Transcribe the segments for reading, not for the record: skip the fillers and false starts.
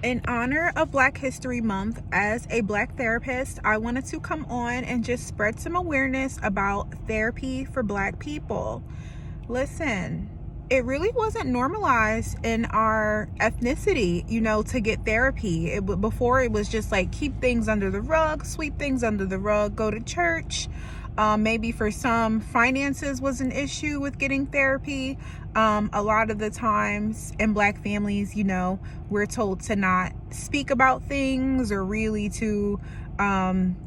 In honor of Black History Month, as a Black therapist, I wanted to come on and just spread some awareness about therapy for Black people. Listen, it really wasn't normalized in our ethnicity, to get therapy. Before it was just like keep things under the rug, sweep things under the rug, go to church. Maybe for some, finances was an issue with getting therapy. A lot of the times in Black families, we're told to not speak about things or really to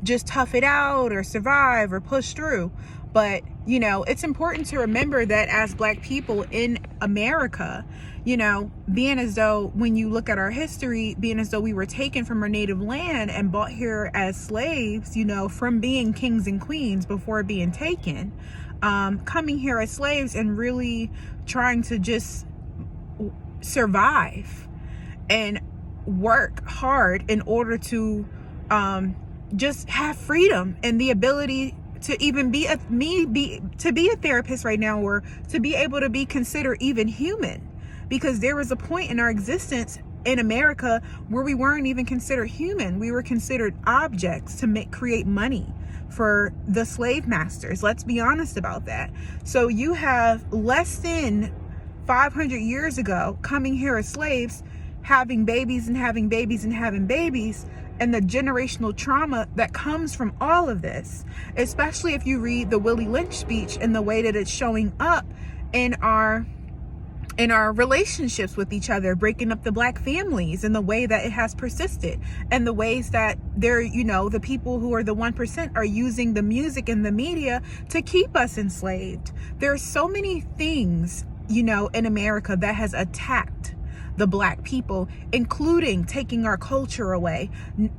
just tough it out or survive or push through. But, it's important to remember that as Black people in America, being as though when you look at our history, being as though we were taken from our native land and brought here as slaves, from being kings and queens before being taken, coming here as slaves and really trying to just survive and work hard in order to just have freedom and the ability to even be a therapist right now, or to be able to be considered even human, because there was a point in our existence in America where we weren't even considered human. We were considered objects to create money for the slave masters. Let's be honest about that. So you have less than 500 years ago coming here as slaves, having babies and having babies and having babies, and the generational trauma that comes from all of this, especially if you read the Willie Lynch speech and the way that it's showing up in our relationships with each other, breaking up the Black families, and the way that it has persisted, and the ways that the people who are the 1% are using the music and the media to keep us enslaved. There are so many things, in America that has attacked the Black people, including taking our culture away,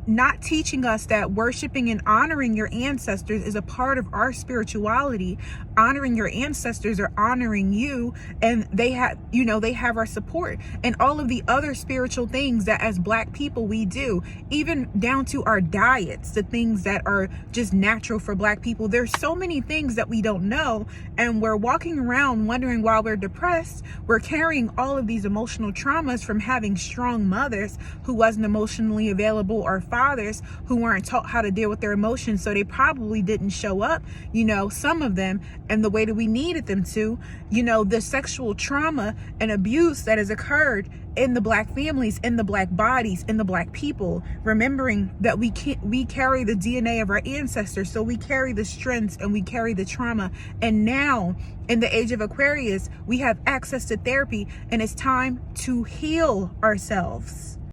not teaching us that worshiping and honoring your ancestors is a part of our spirituality. Honoring your ancestors are honoring you, and they have our support, and all of the other spiritual things that as Black people we do, even down to our diets, the things that are just natural for Black people. There's so many things that we don't know, and we're walking around wondering why we're depressed. We're carrying all of these emotional traumas from having strong mothers who wasn't emotionally available, or fathers who weren't taught how to deal with their emotions, so they probably didn't show up, some of them, and the way that we needed them to. The sexual trauma and abuse that has occurred in the Black families, in the Black bodies, in the Black people, remembering that we carry the DNA of our ancestors, so we carry the strengths and we carry the trauma. And now in the age of Aquarius, we have access to therapy, and it's time to heal ourselves.